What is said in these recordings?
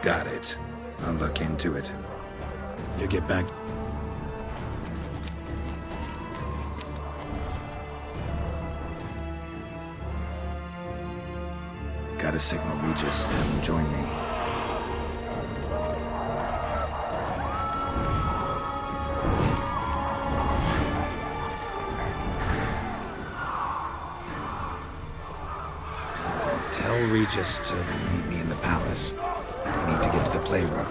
Got it. I'll look into it. You get back. Gotta signal Regis and join me. Tell Regis to meet me in the palace. We need to get to the playroom.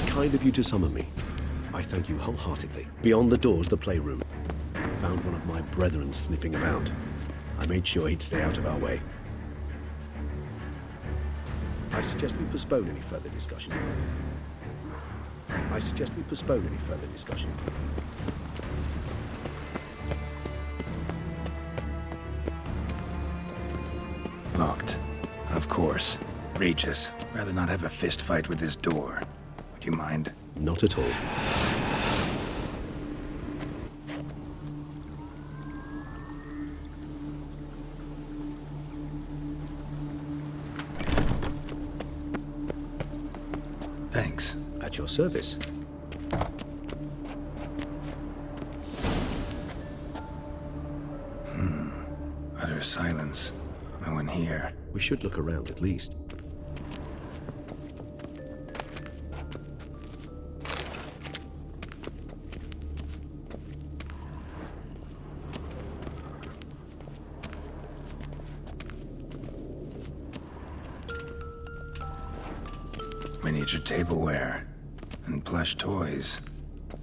Kind of you to summon me. I thank you wholeheartedly. Beyond the doors, the playroom. Found one of my brethren sniffing about. I made sure he'd stay out of our way. I suggest we postpone any further discussion. Locked. Of course. Regis, rather not have a fist fight with this door. Would you mind? Not at all. Thanks. At your service. Utter silence. No one here. We should look around at least. Miniature tableware. And plush toys.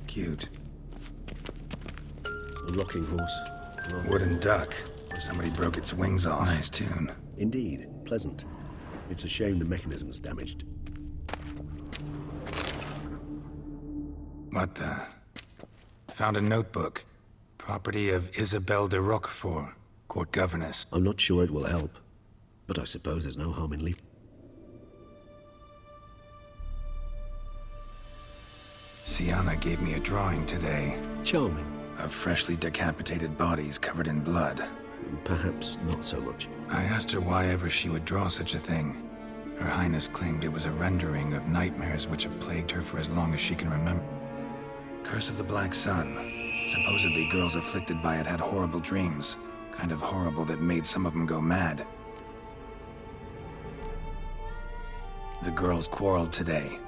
Cute. A rocking horse. Wooden duck. Somebody broke its wings off. Nice tune. Indeed. Pleasant. It's a shame the mechanism's damaged. What the? Found a notebook. Property of Isabelle de Roquefort, court governess. I'm not sure it will help, but I suppose there's no harm in leaving. Sienna gave me a drawing today. Charming. Of freshly decapitated bodies covered in blood. Perhaps not so much. I asked her why ever she would draw such a thing. Her Highness claimed it was a rendering of nightmares which have plagued her for as long as she can remember. Curse of the Black Sun. Supposedly, girls afflicted by it had horrible dreams. Kind of horrible that made some of them go mad. The girls quarreled today.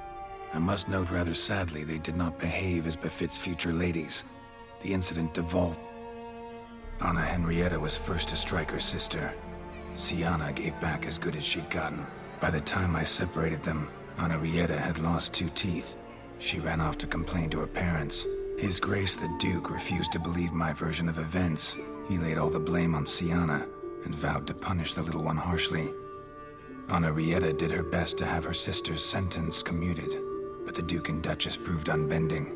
I must note rather sadly they did not behave as befits future ladies. The incident devolved. Anna Henrietta was first to strike her sister. Sienna gave back as good as she'd gotten. By the time I separated them, Anna Henrietta had lost 2 teeth. She ran off to complain to her parents. His Grace the Duke refused to believe my version of events. He laid all the blame on Sienna and vowed to punish the little one harshly. Anna Henrietta did her best to have her sister's sentence commuted, but the Duke and Duchess proved unbending.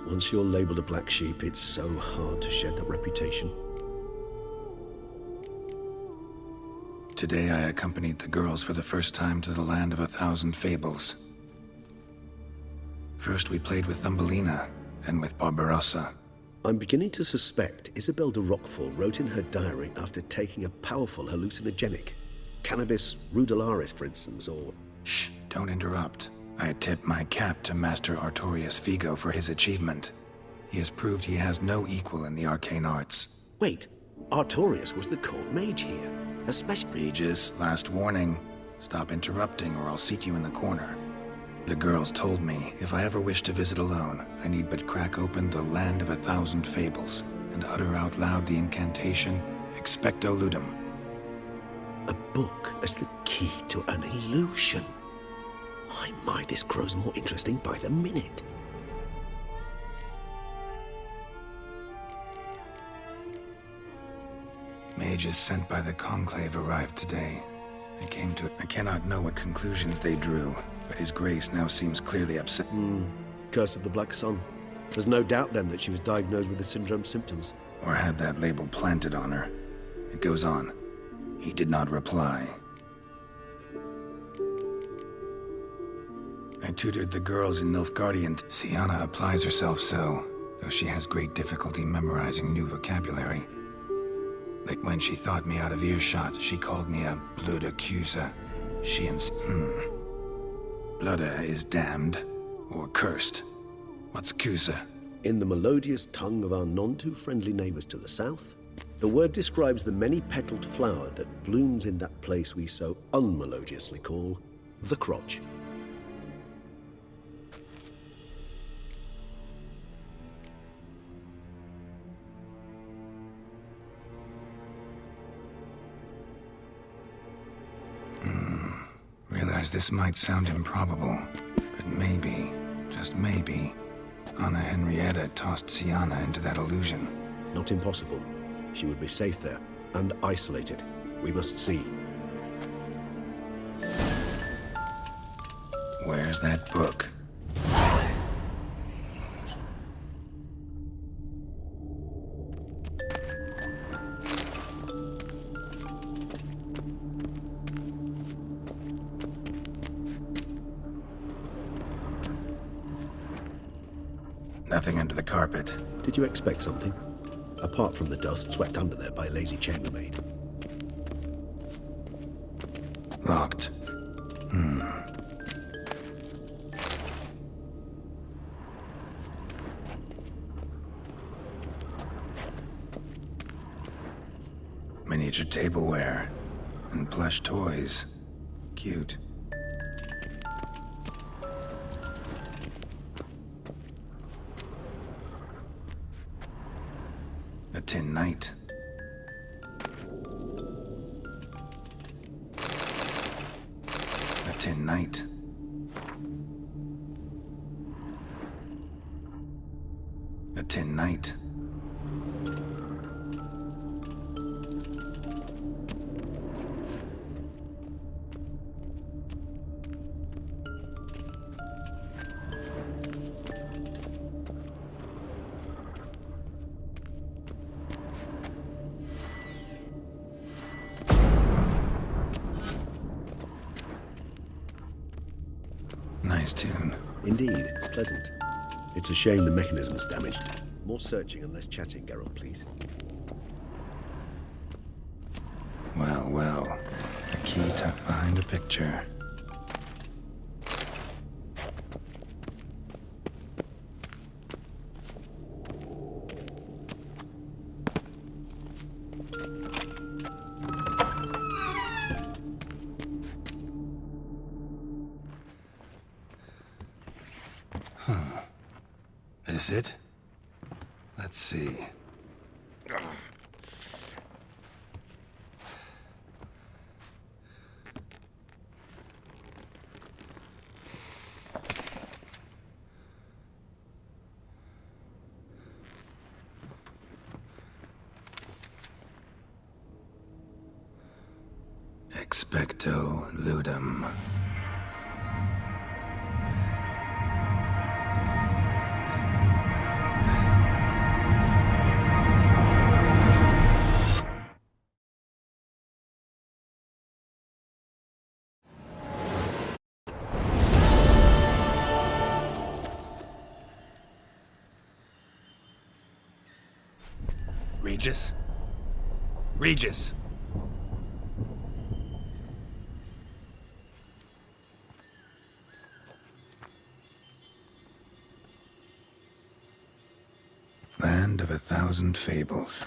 Once you're labeled a black sheep, it's so hard to shed that reputation. Today I accompanied the girls for the first time to the land of 1,000 fables. First we played with Thumbelina, then with Barbarossa. I'm beginning to suspect Isabel de Roquefort wrote in her diary after taking a powerful hallucinogenic. Cannabis rudelaris, for instance, or... Shh, don't interrupt. I tip my cap to Master Artorius Figo for his achievement. He has proved he has no equal in the arcane arts. Wait, Artorius was the court mage here. Regis, last warning. Stop interrupting or I'll seat you in the corner. The girls told me if I ever wish to visit alone, I need but crack open the land of 1,000 fables and utter out loud the incantation, Expecto Ludum. A book as the key to an illusion. My, this grows more interesting by the minute. Mages sent by the Conclave arrived today. I cannot know what conclusions they drew, but His Grace now seems clearly upset. Curse of the Black Sun. There's no doubt then that she was diagnosed with the syndrome symptoms. Or had that label planted on her. It goes on. He did not reply. I tutored the girls in Nilfgaardian. Sienna applies herself so, though she has great difficulty memorizing new vocabulary. Like when she thought me out of earshot, she called me a blood accuser. Blooda is damned, or cursed. What's accuser? In the melodious tongue of our none-too-friendly neighbors to the south, the word describes the many-petaled flower that blooms in that place we so unmelodiously call the crotch. Realize this might sound improbable, but maybe, just maybe, Anna Henrietta tossed Sienna into that illusion. Not impossible. She would be safe there, and isolated. We must see. Where's that book? Nothing under the carpet. Did you expect something? Apart from the dust swept under there by a lazy chambermaid. Locked. Miniature tableware and plush toys. Cute. A tin knight. A tin knight. A tin knight. Nice tune. Indeed, pleasant. It's a shame the mechanism's damaged. More searching and less chatting, Geralt, please. Well, well. A key tucked behind a picture. This it? Let's see. Expecto ludum. Regis? Regis! Land of 1,000 fables.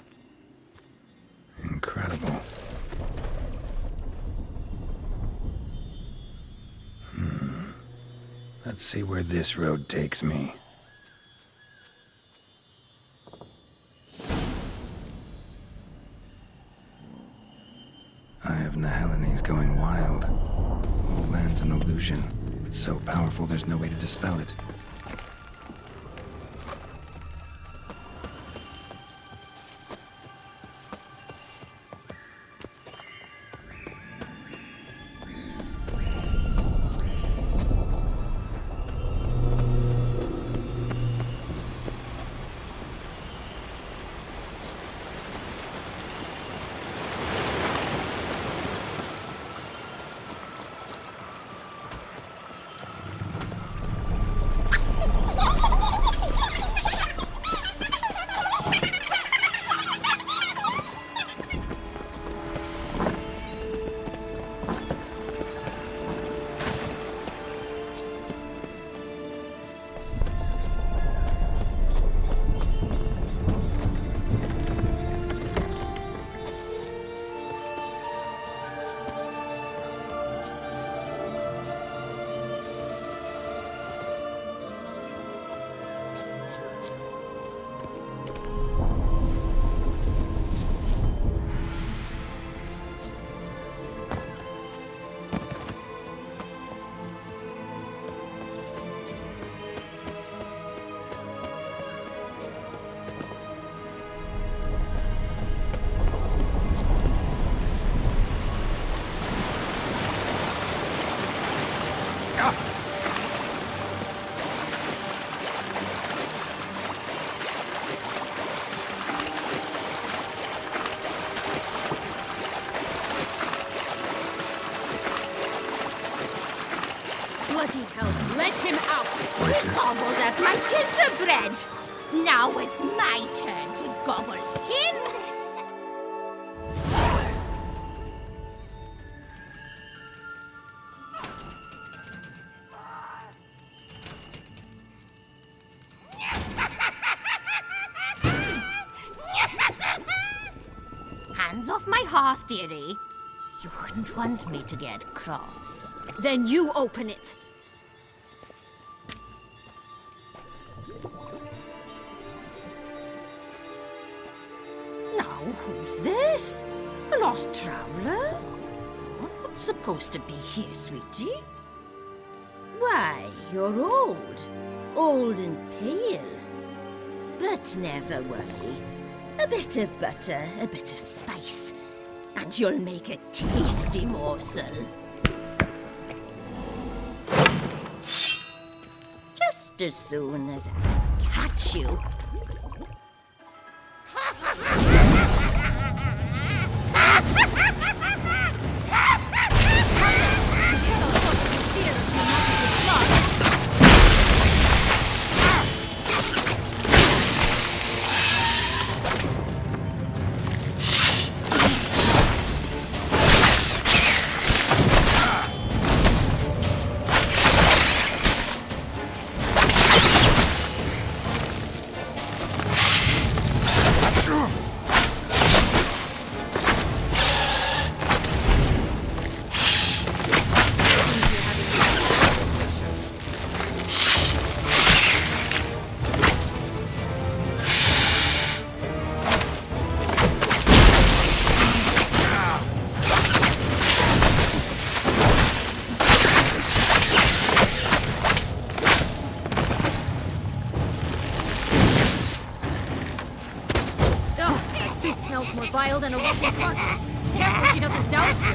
Incredible. Let's see where this road takes me. Eye of Nahelenes going wild. All land's an illusion. It's so powerful there's no way to dispel it. Bloody hell, let him out! Voices. He gobbled up my gingerbread! Now it's my turn to gobble him! Hands off my hearth, dearie. You wouldn't want me to get cross. Then you open it. Now, who's this? A lost traveler? Not supposed to be here, sweetie. Why, you're old. Old and pale. But never worry. A bit of butter, a bit of spice, and you'll make a tasty morsel. Just as soon as I catch you. soup smells more vile than a rotten carcass. Careful she doesn't douse you.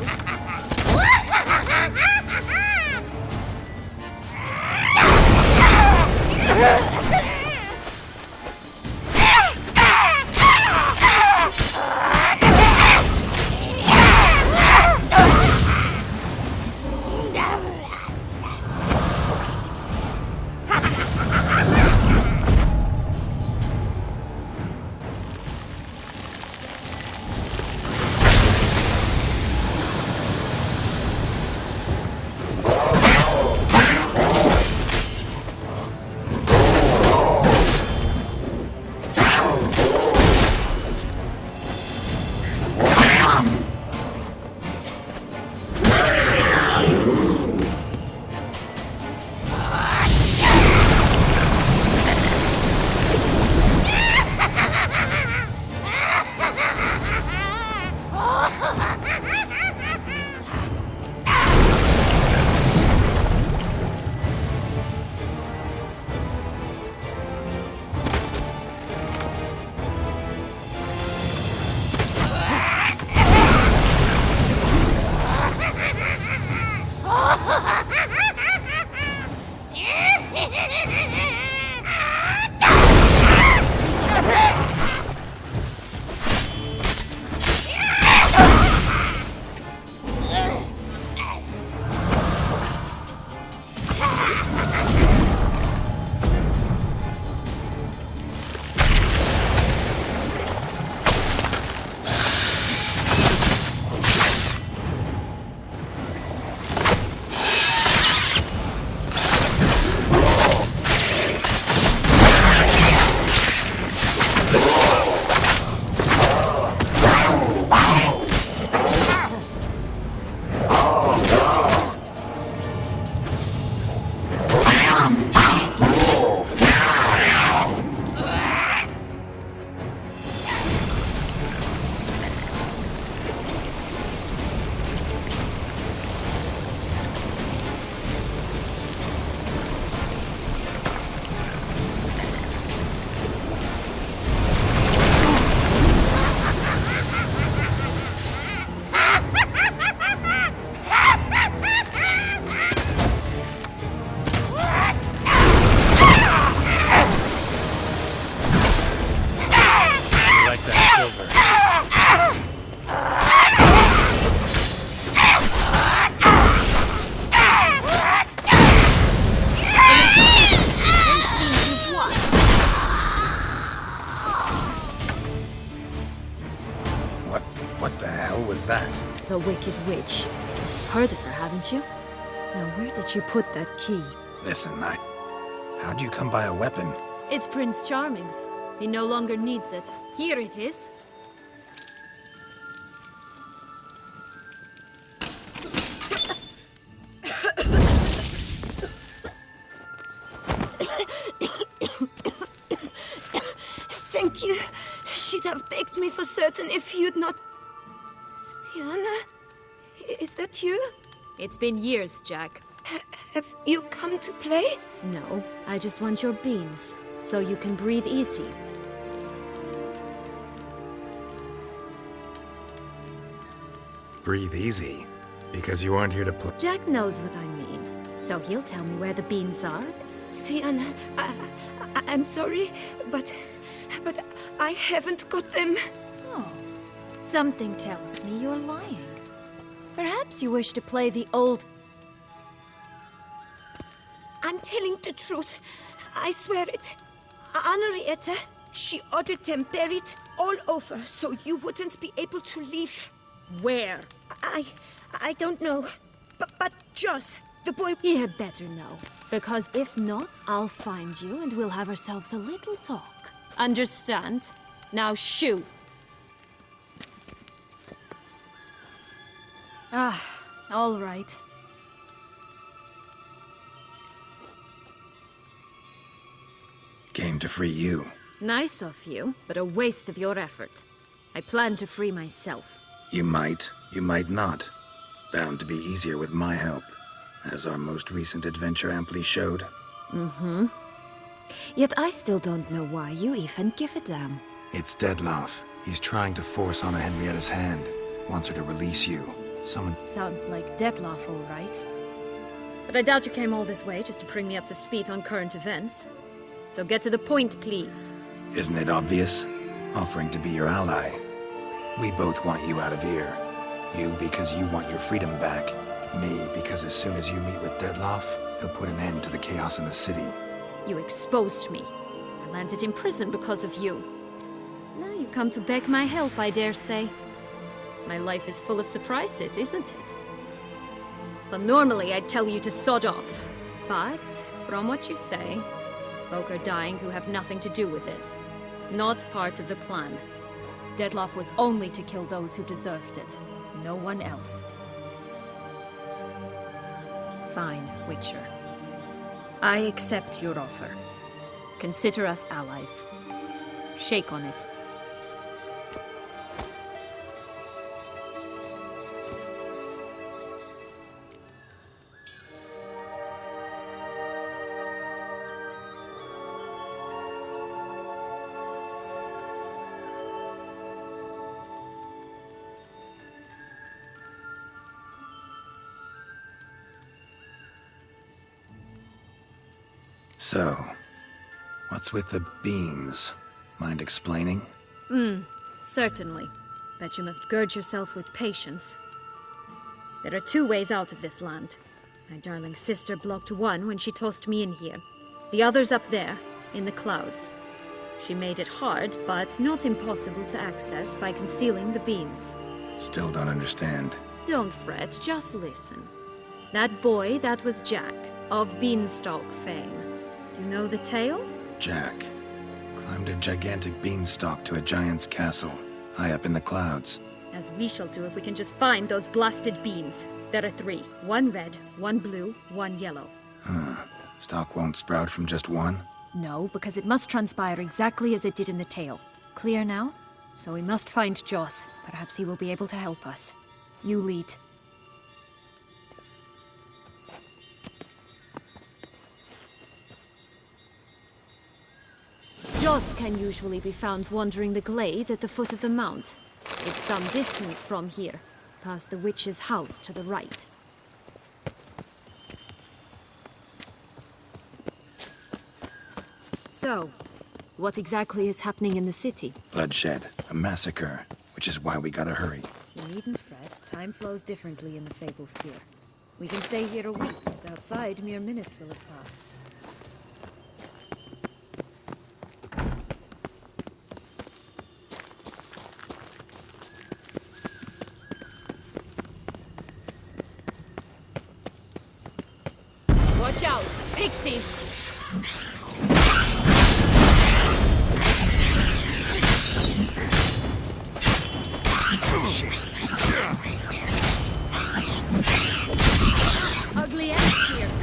The Wicked Witch. Heard of her, haven't you? Now, where did you put that key? Listen, how'd you come by a weapon? It's Prince Charming's. He no longer needs it. Here it is. Thank you. She'd have begged me for certain if you'd not... Sienna? Is that you? It's been years, Jack. Have you come to play? No, I just want your beans, so you can breathe easy. Breathe easy? Because you aren't here to play. Jack knows what I mean, so he'll tell me where the beans are. Sienna, I'm sorry, but I haven't got them. Oh, something tells me you're lying. Perhaps you wish to play the old... I'm telling the truth. I swear it. Henrietta, she ordered them buried all over so you wouldn't be able to leave. Where? I don't know. But Joss, the boy... He had better know. Because if not, I'll find you and we'll have ourselves a little talk. Understand? Now shoo! Ah, all right. Came to free you. Nice of you, but a waste of your effort. I plan to free myself. You might not. Bound to be easier with my help, as our most recent adventure amply showed. Yet I still don't know why you even give a damn. It's Deadloff. He's trying to force Anna Henrietta's hand. Wants her to release you. Someone... Sounds like Dettlaff, all right. But I doubt you came all this way just to bring me up to speed on current events. So get to the point, please. Isn't it obvious? Offering to be your ally. We both want you out of here. You because you want your freedom back. Me because as soon as you meet with Dettlaff, he'll put an end to the chaos in the city. You exposed me. I landed in prison because of you. Now you come to beg my help, I dare say. My life is full of surprises, isn't it? But normally I'd tell you to sod off. But, from what you say, folk are dying who have nothing to do with this. Not part of the plan. Dettlaff was only to kill those who deserved it. No one else. Fine, Witcher. I accept your offer. Consider us allies. Shake on it. So, what's with the beans? Mind explaining? Certainly. But you must gird yourself with patience. There are two ways out of this land. My darling sister blocked one when she tossed me in here. The other's up there, in the clouds. She made it hard, but not impossible to access by concealing the beans. Still don't understand. Don't fret, just listen. That boy, that was Jack, of Beanstalk fame. You know the tale? Jack climbed a gigantic beanstalk to a giant's castle, high up in the clouds. As we shall do if we can just find those blasted beans. There are 3. 1 red, 1 blue, 1 yellow. Stalk won't sprout from just one? No, because it must transpire exactly as it did in the tale. Clear now? So we must find Joss. Perhaps he will be able to help us. You lead. Joss can usually be found wandering the glade at the foot of the mount. It's some distance from here, past the witch's house to the right. So, what exactly is happening in the city? Bloodshed, a massacre, which is why we gotta hurry. You needn't fret. Time flows differently in the Fable Sphere. We can stay here a week, but outside mere minutes will have passed. Watch out! Pixies! Ugly and fierce.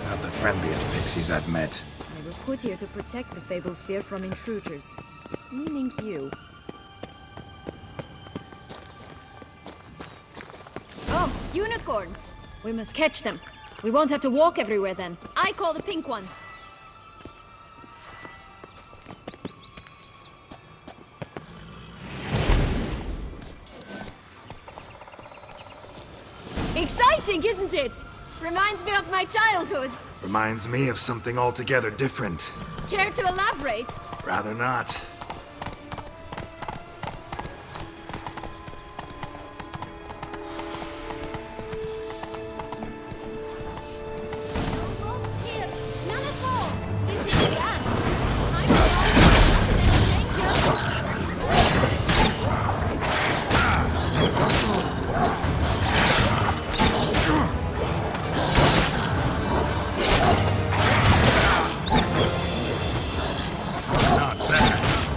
Not the friendliest pixies I've met. They were put here to protect the Fable Sphere from intruders. Meaning you. Oh, unicorns! We must catch them. We won't have to walk everywhere then. I call the pink one. Exciting, isn't it? Reminds me of my childhood. Reminds me of something altogether different. Care to elaborate? Rather not. Not bad.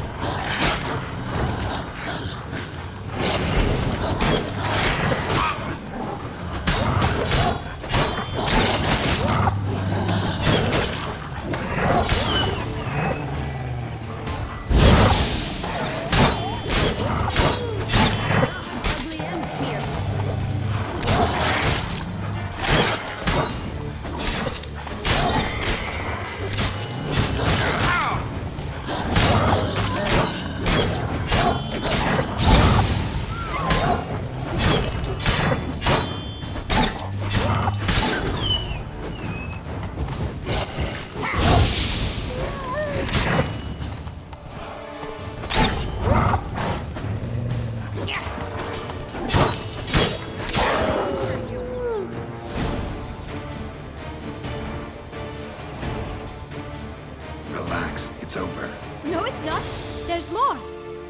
this. It's over. No, it's not. There's more.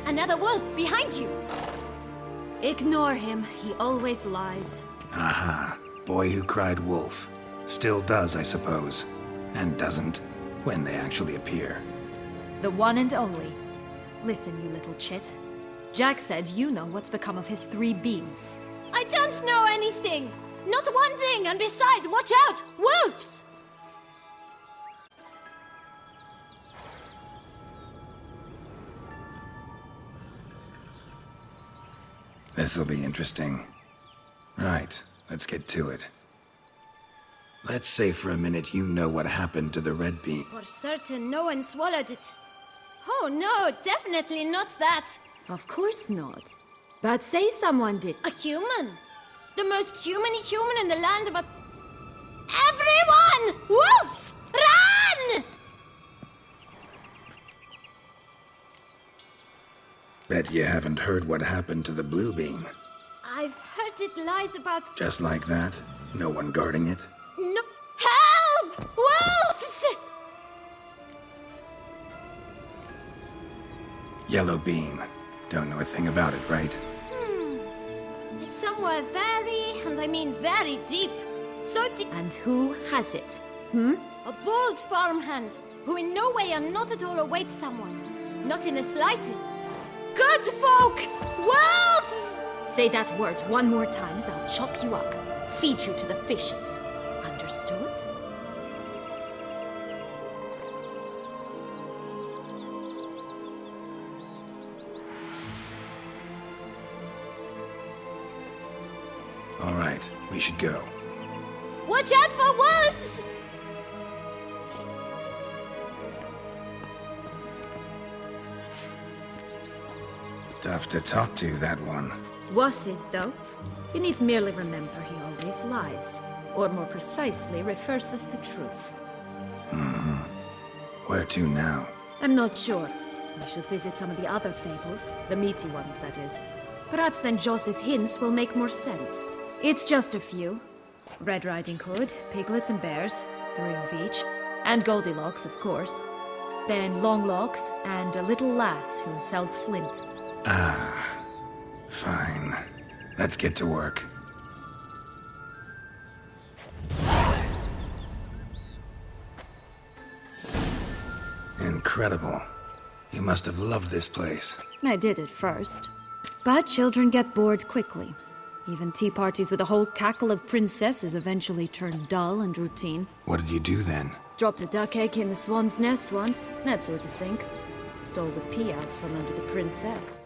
Another wolf behind you. Ignore him. He always lies. Aha. Boy who cried wolf. Still does, I suppose. And doesn't, when they actually appear. The one and only. Listen, you little chit. Jack said you know what's become of his 3 beans. I don't know anything! Not one thing, and besides, watch out! Wolves! This'll be interesting. Right, let's get to it. Let's say for a minute you know what happened to the red bean. For certain, no one swallowed it. Oh no, definitely not that. Of course not. But say someone did. A human? The most human-y human in the land of a... Everyone! Wolves! Run! Bet you haven't heard what happened to the blue bean. I've heard it lies about... Just like that? No one guarding it? No... Help! Wolves! Yellow bean. Don't know a thing about it, right? It's somewhere very, and I mean very deep. So deep. And who has it? A bold farmhand, who in no way and not at all awaits someone. Not in the slightest. Good folk! Wolf! Say that word one more time and I'll chop you up. Feed you to the fishes. Understood? All right, we should go. Watch out for wolves! Tough to talk to, that one. Was it, though? You need merely remember he always lies. Or more precisely, reverses the truth. Where to now? I'm not sure. We should visit some of the other fables. The meaty ones, that is. Perhaps then Joss's hints will make more sense. It's just a few. Red Riding Hood, piglets and bears, 3 of each. And Goldilocks, of course. Then Longlocks, and a little lass who sells flint. Fine. Let's get to work. Incredible. You must have loved this place. I did at first. But children get bored quickly. Even tea parties with a whole cackle of princesses eventually turn dull and routine. What did you do then? Dropped a duck egg in the swan's nest once, that sort of thing. Stole the pea out from under the princess.